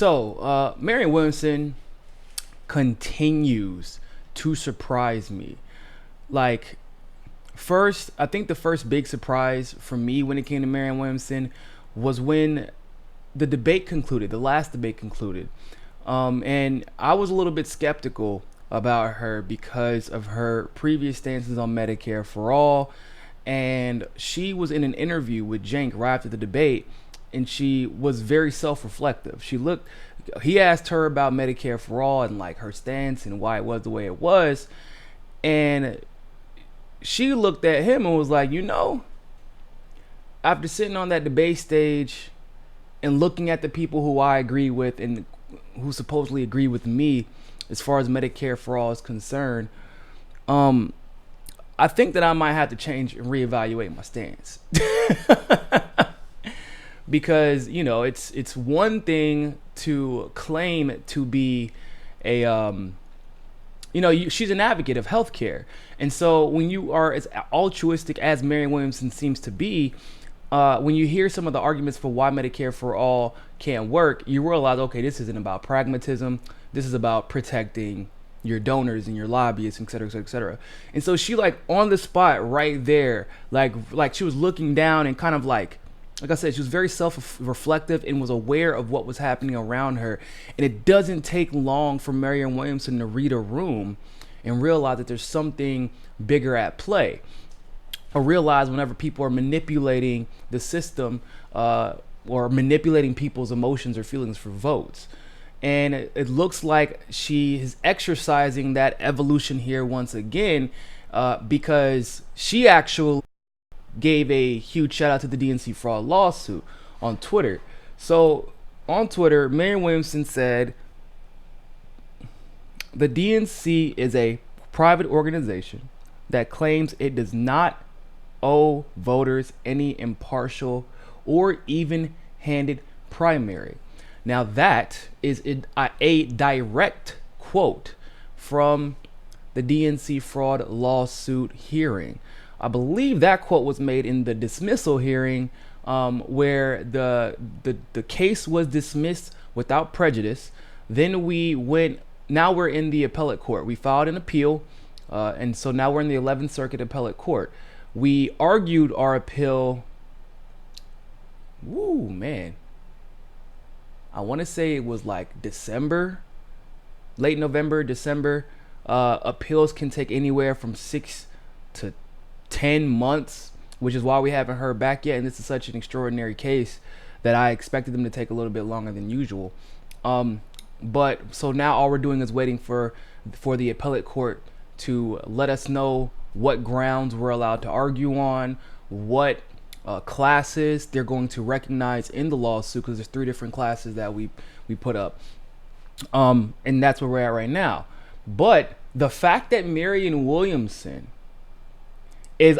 Marianne Williamson continues to surprise me. Like, first, I think the first big surprise for me when it came to Marianne Williamson was when the last debate concluded. And I was a little bit skeptical about her because of her previous stances on Medicare for all. And she was in an interview with Cenk right after the debate, and she was very self-reflective. He asked her about Medicare for all and like her stance and why it was the way it was. And she looked at him and was like, after sitting on that debate stage and looking at the people who I agree with and who supposedly agree with me as far as Medicare for all is concerned, I think that I might have to change and reevaluate my stance. Because, it's one thing to claim to be she's an advocate of healthcare. And so when you are as altruistic as Marianne Williamson seems to be, when you hear some of the arguments for why Medicare for all can't work, you realize, okay, this isn't about pragmatism. This is about protecting your donors and your lobbyists, et cetera, et cetera, et cetera. And so she on the spot right there, like she was looking down and kind of like I said, she was very self-reflective and was aware of what was happening around her. And it doesn't take long for Marianne Williamson to read a room and realize that there's something bigger at play. Or realize whenever people are manipulating the system or manipulating people's emotions or feelings for votes. And it looks like she is exercising that evolution here once again because she actually gave a huge shout out to the DNC fraud lawsuit on Twitter. So on Twitter, Marianne Williamson said, the DNC is a private organization that claims it does not owe voters any impartial or even-handed primary. Now that is a direct quote from the DNC fraud lawsuit hearing. I believe that quote was made in the dismissal hearing where the case was dismissed without prejudice. Then now we're in the appellate court. We filed an appeal, and so now we're in the 11th Circuit Appellate Court. We argued our appeal, I want to say it was like December, late November, December. Appeals can take anywhere from 6 to 10 months, which is why we haven't heard back yet. And this is such an extraordinary case that I expected them to take a little bit longer than usual. But so now all we're doing is waiting for the appellate court to let us know what grounds we're allowed to argue on, what classes they're going to recognize in the lawsuit, because there's 3 different classes that we put up. And that's where we're at right now. But the fact that Marianne Williamson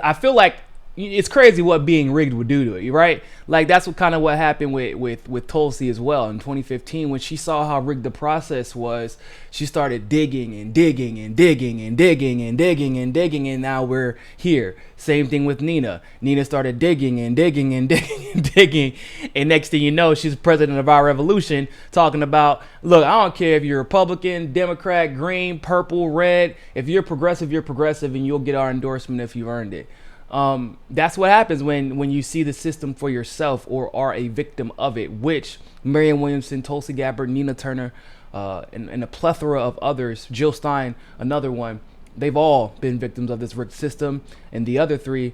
I feel like it's crazy what being rigged would do to it, right? Like that's what happened with Tulsi as well in 2015. When she saw how rigged the process was, she started digging and digging and digging and digging and digging and digging, and now we're here. Same thing with Nina. Nina started digging and digging and digging and digging, and next thing you know, she's president of our revolution, talking about, look, I don't care if you're Republican, Democrat, green, purple, red. If you're progressive, and you'll get our endorsement if you earned it. That's what happens when you see the system for yourself or are a victim of it, which Marianne Williamson, Tulsi Gabbard, Nina Turner, and a plethora of others, Jill Stein, another one, they've all been victims of this rigged system. And the other 3,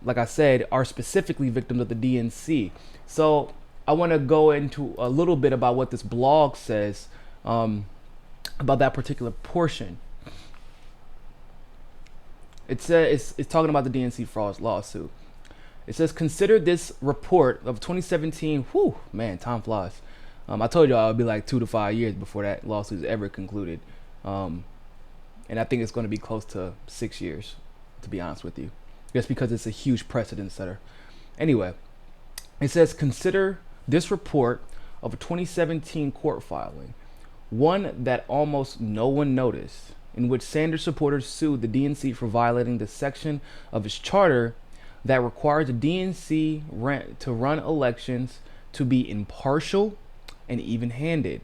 like I said, are specifically victims of the DNC. So I want to go into a little bit about what this blog says about that particular portion. It says it's talking about the DNC fraud lawsuit. It says, consider this report of 2017. Whew, man, time flies. I told y'all it would be like 2 to 5 years before that lawsuit is ever concluded. And I think it's going to be close to 6 years, to be honest with you. Just because it's a huge precedent setter. Anyway, it says, consider this report of a 2017 court filing, one that almost no one noticed, in which Sanders supporters sued the DNC for violating the section of its charter that requires the DNC to run elections to be impartial, and even-handed.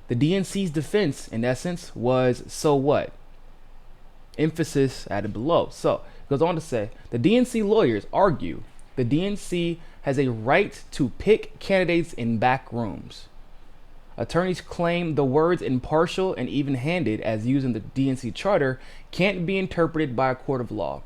The DNC's defense, in essence, was so what? Emphasis added below. So it goes on to say, the DNC lawyers argue the DNC has a right to pick candidates in back rooms. Attorneys claim the words impartial and even-handed, as used in the DNC charter, can't be interpreted by a court of law.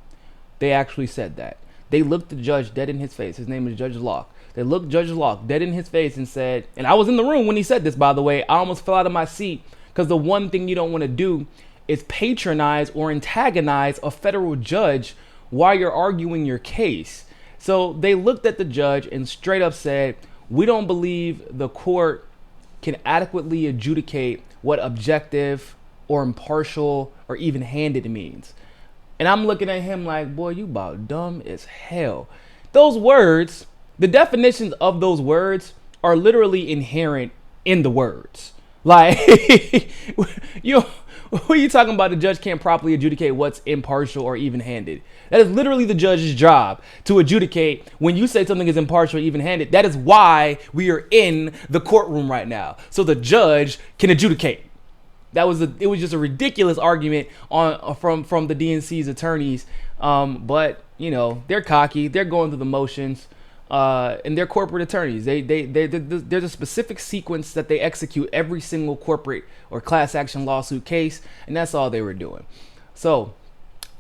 They actually said that. They looked the judge dead in his face. His name is Judge Locke. They looked Judge Locke dead in his face and said, and I was in the room when he said this, by the way, I almost fell out of my seat, because the one thing you don't want to do is patronize or antagonize a federal judge while you're arguing your case. So they looked at the judge and straight up said, we don't believe the court can adequately adjudicate what objective or impartial or even-handed means. And I'm looking at him like, boy, you about dumb as hell. Those words, the definitions of those words are literally inherent in the words. Like, what are you talking about? The judge can't properly adjudicate what's impartial or even-handed. That is literally the judge's job, to adjudicate when you say something is impartial or even-handed. That is why we are in the courtroom right now, so the judge can adjudicate. It was just a ridiculous argument from the DNC's attorneys. But you know, they're cocky, they're going through the motions, and they're corporate attorneys. There's a specific sequence that they execute every single corporate or class action lawsuit case, and that's all they were doing. So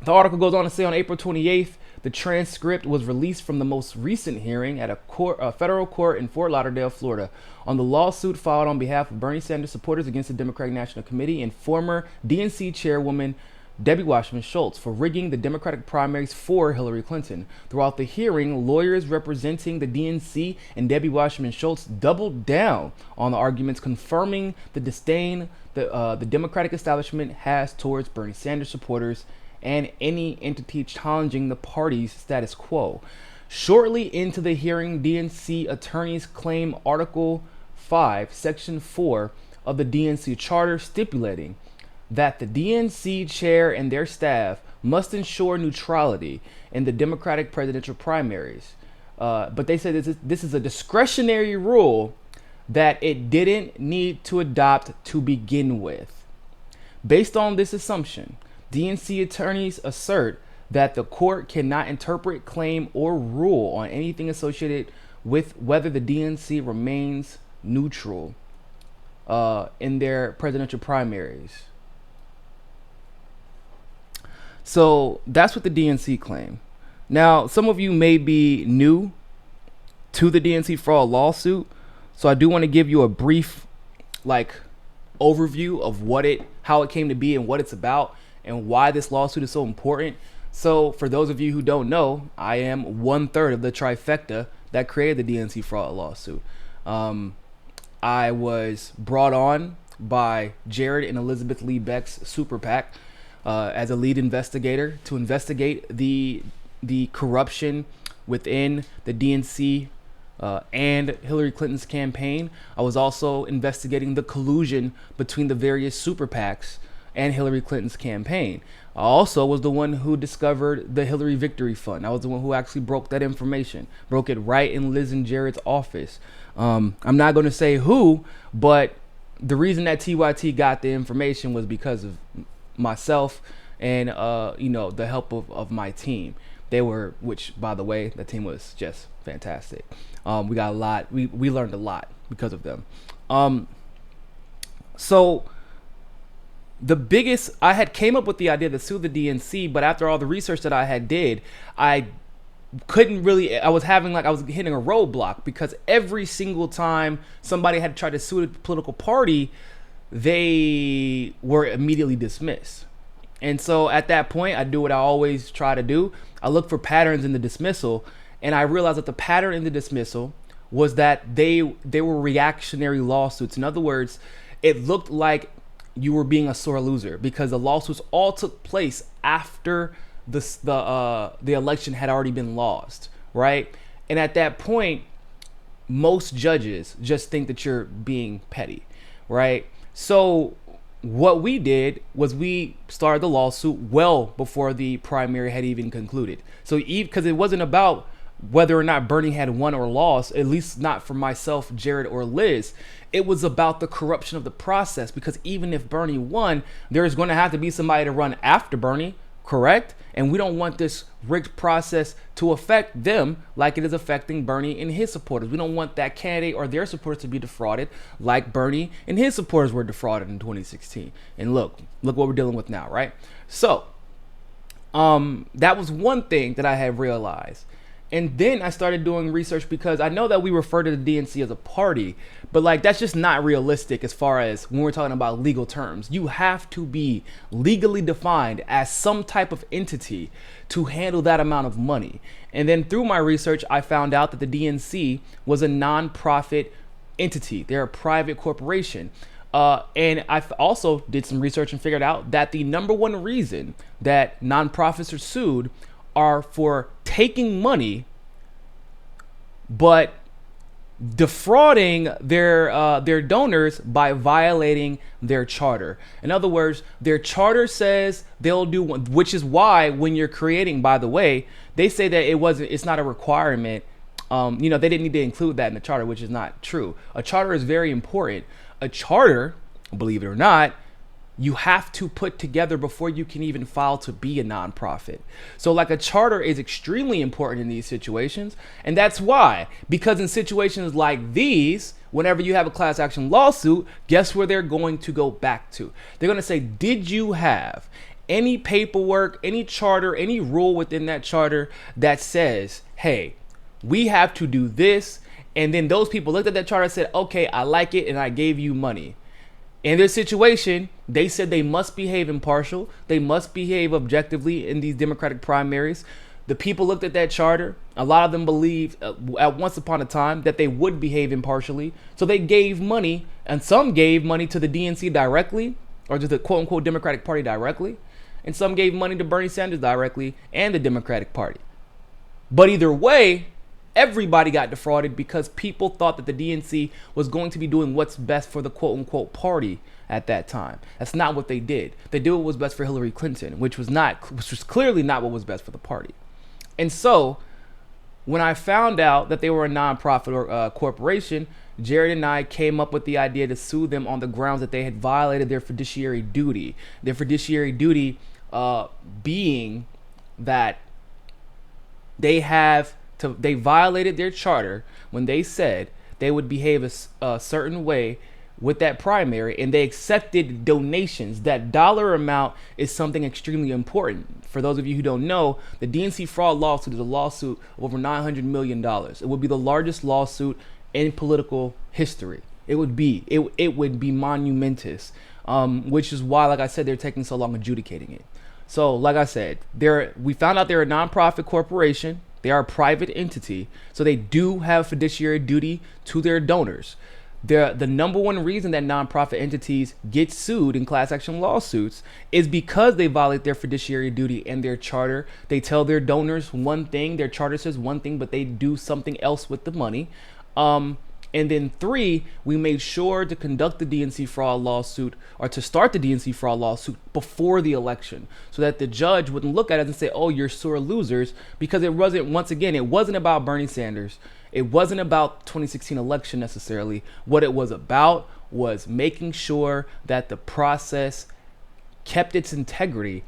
the article goes on to say, on April 28th, the transcript was released from the most recent hearing at a federal court in Fort Lauderdale, Florida, on the lawsuit filed on behalf of Bernie Sanders supporters against the Democratic National Committee and former DNC chairwoman Debbie Wasserman Schultz for rigging the Democratic primaries for Hillary Clinton. Throughout the hearing, lawyers representing the DNC and Debbie Wasserman Schultz doubled down on the arguments, confirming the disdain the Democratic establishment has towards Bernie Sanders supporters and any entity challenging the party's status quo. Shortly into the hearing, DNC attorneys claim Article 5, Section 4 of the DNC charter stipulating that the DNC chair and their staff must ensure neutrality in the Democratic presidential primaries. But they said this is a discretionary rule that it didn't need to adopt to begin with. Based on this assumption, DNC attorneys assert that the court cannot interpret, claim, or rule on anything associated with whether the DNC remains neutral in their presidential primaries. So that's what the DNC claim. Now, some of you may be new to the DNC fraud lawsuit, so I do want to give you a brief overview of how it came to be and what it's about and why this lawsuit is so important. So for those of you who don't know, I am 1/3 of the trifecta that created the DNC fraud lawsuit. I was brought on by Jared and Elizabeth Lee Beck's Super PAC as a lead investigator to investigate the corruption within the DNC and Hillary Clinton's campaign. I was also investigating the collusion between the various Super PACs and Hillary Clinton's campaign. I also was the one who discovered the Hillary Victory Fund. I was the one who actually broke that information, broke it right in Liz and Jared's office. I'm not going to say who, but the reason that TYT got the information was because of myself and the help of my team. Which by the way, the team was just fantastic. We got a lot. We learned a lot because of them. So the biggest, I had came up with the idea to sue the DNC, but after all the research that I had did, I was hitting a roadblock, because every single time somebody had tried to sue a political party, they were immediately dismissed. And so at that point, I do what I always try to do. I look for patterns in the dismissal, and I realized that the pattern in the dismissal was that they were reactionary lawsuits. In other words, it looked like you were being a sore loser, because the lawsuits all took place after the election had already been lost, right? And at that point, most judges just think that you're being petty, right? So what we did was we started the lawsuit well before the primary had even concluded. So because it wasn't about whether or not Bernie had won or lost, at least not for myself, Jared, or Liz. It was about the corruption of the process, because even if Bernie won, there's going to have to be somebody to run after Bernie, correct? And we don't want this rigged process to affect them like it is affecting Bernie and his supporters. We don't want that candidate or their supporters to be defrauded like Bernie and his supporters were defrauded in 2016. And look what we're dealing with now, right? So that was one thing that I had realized. And then I started doing research, because I know that we refer to the DNC as a party, but like that's just not realistic as far as when we're talking about legal terms. You have to be legally defined as some type of entity to handle that amount of money. And then through my research, I found out that the DNC was a non-profit entity. They're a private corporation. And I also did some research and figured out that the number one reason that nonprofits are sued are for taking money but defrauding their donors by violating their charter. In other words, their charter says they'll do one, which is why when you're creating, by the way, they say that it's not a requirement. They didn't need to include that in the charter, which is not true. A charter is very important. A charter, believe it or not, you have to put together before you can even file to be a nonprofit. So like a charter is extremely important in these situations. And that's why, because in situations like these, whenever you have a class action lawsuit, guess where they're going to go back to? They're going to say, did you have any paperwork, any charter, any rule within that charter that says, hey, we have to do this? And then those people looked at that charter and said, okay, I like it, and I gave you money. In this situation, they said they must behave impartial. They must behave objectively in these Democratic primaries. The people looked at that charter. A lot of them believed at once upon a time that they would behave impartially. So they gave money, and some gave money to the DNC directly, or to the quote unquote Democratic Party directly. And some gave money to Bernie Sanders directly and the Democratic Party. But either way, everybody got defrauded because people thought that the DNC was going to be doing what's best for the quote unquote party at that time. That's not what they did. They did what was best for Hillary Clinton, which was clearly not what was best for the party. And so when I found out that they were a nonprofit or corporation, Jared and I came up with the idea to sue them on the grounds that they had violated their fiduciary duty. Their fiduciary duty being that they violated their charter when they said they would behave a certain way with that primary, and they accepted donations. That dollar amount is something extremely important. For those of you who don't know, the DNC fraud lawsuit is a lawsuit of over $900 million. It would be the largest lawsuit in political history. It would be monumentous, which is why, like I said, they're taking so long adjudicating it. So, like I said, we found out they're a nonprofit corporation. They are a private entity, so they do have fiduciary duty to their donors. The number one reason that nonprofit entities get sued in class action lawsuits is because they violate their fiduciary duty and their charter. They tell their donors one thing, their charter says one thing, but they do something else with the money. And then 3, we made sure to conduct the DNC fraud lawsuit, or to start the DNC fraud lawsuit before the election, so that the judge wouldn't look at it and say, oh, you're sore losers, because it wasn't about Bernie Sanders. It wasn't about 2016 election necessarily. What it was about was making sure that the process kept its integrity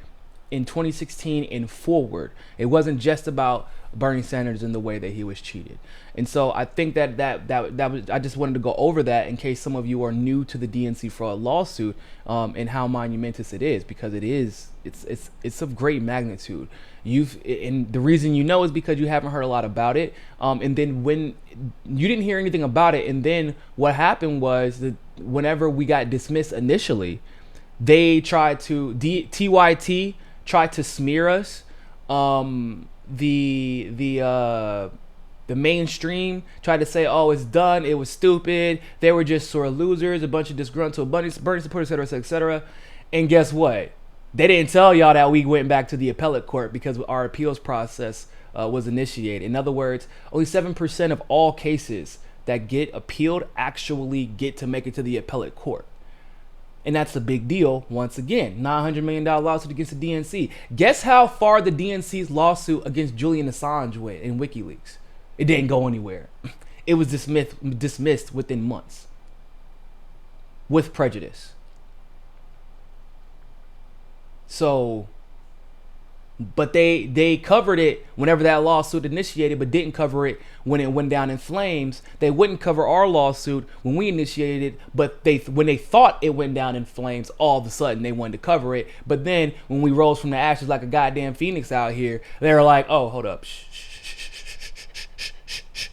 in 2016 and forward. It wasn't just about Bernie Sanders and the way that he was cheated. And so I think that was, I just wanted to go over that in case some of you are new to the DNC fraud lawsuit, and how monumentous it is, because it's of great magnitude. And the reason you know is because you haven't heard a lot about it. And then when you didn't hear anything about it, and then what happened was that whenever we got dismissed initially, they tried to TYT tried to smear us. The mainstream tried to say, oh, it's done, it was stupid, they were just sore losers, a bunch of disgruntled Bernie supporters, etc., etc. And guess what? They didn't tell y'all that we went back to the appellate court because our appeals process was initiated. In other words, only 7% of all cases that get appealed actually get to make it to the appellate court. And that's a big deal. Once again, $900 million lawsuit against the DNC. Guess how far the DNC's lawsuit against Julian Assange went in WikiLeaks? It didn't go anywhere. It was dismissed within months with prejudice. So, but they covered it whenever that lawsuit initiated, but didn't cover it when it went down in flames. They wouldn't cover our lawsuit when we initiated it, but when they thought it went down in flames, all of a sudden they wanted to cover it. But then when we rose from the ashes like a goddamn phoenix out here, they were like, "Oh, hold up, shh,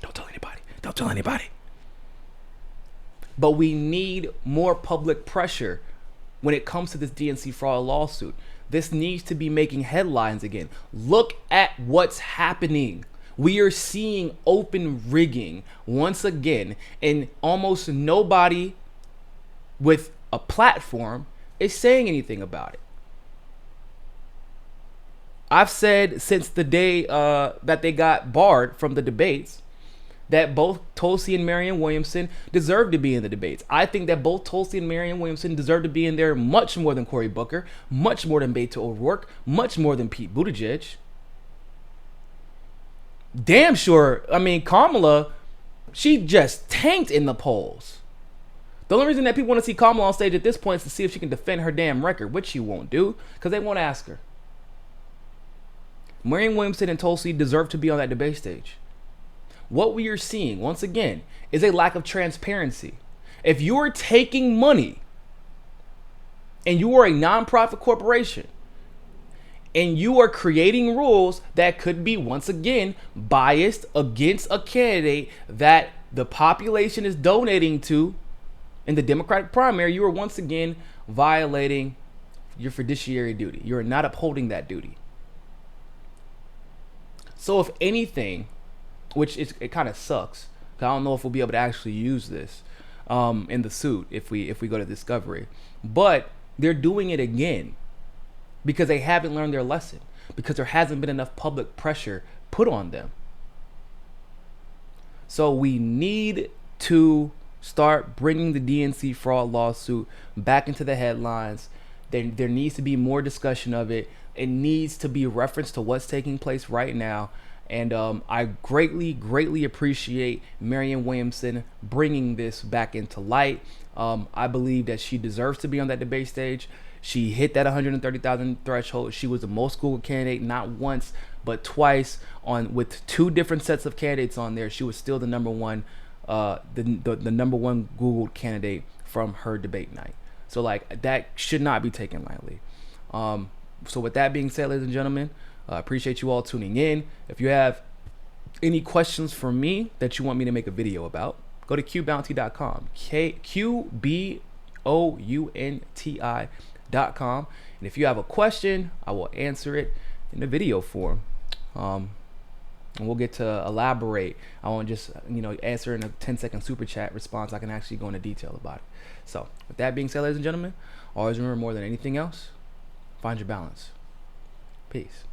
don't tell anybody, don't tell anybody." But we need more public pressure when it comes to this DNC fraud lawsuit. This needs to be making headlines again. Look at what's happening. We are seeing open rigging once again, and almost nobody with a platform is saying anything about it. I've said since the day that they got barred from the debates that both Tulsi and Marianne Williamson deserve to be in the debates. I think that both Tulsi and Marianne Williamson deserve to be in there much more than Cory Booker, much more than Beto O'Rourke, much more than Pete Buttigieg. Damn sure. I mean, Kamala, she just tanked in the polls. The only reason that people want to see Kamala on stage at this point is to see if she can defend her damn record, which she won't do, because they won't ask her. Marianne Williamson and Tulsi deserve to be on that debate stage. What we are seeing, once again, is a lack of transparency. If you are taking money and you are a nonprofit corporation and you are creating rules that could be, once again, biased against a candidate that the population is donating to in the Democratic primary, you are once again violating your fiduciary duty. You are not upholding that duty. So if anything, which it kind of sucks, because I don't know if we'll be able to actually use this in the suit if we go to discovery. But they're doing it again because they haven't learned their lesson, because there hasn't been enough public pressure put on them. So we need to start bringing the DNC fraud lawsuit back into the headlines. There needs to be more discussion of it. It needs to be a reference to what's taking place right now. And I greatly appreciate Marianne Williamson bringing this back into light. I believe that she deserves to be on that debate stage. She hit that 130,000 threshold. She was the most Googled candidate, not once, but twice, with two different sets of candidates on there. She was still the number one, the number one Googled candidate from her debate night. So like that should not be taken lightly. So with that being said, ladies and gentlemen, I appreciate you all tuning in. If you have any questions for me that you want me to make a video about, go to qbounty.com, QBOUNTI.com. And if you have a question, I will answer it in a video form. And we'll get to elaborate. I won't just, answer in a 10-second super chat response. I can actually go into detail about it. So with that being said, ladies and gentlemen, always remember, more than anything else, find your balance. Peace.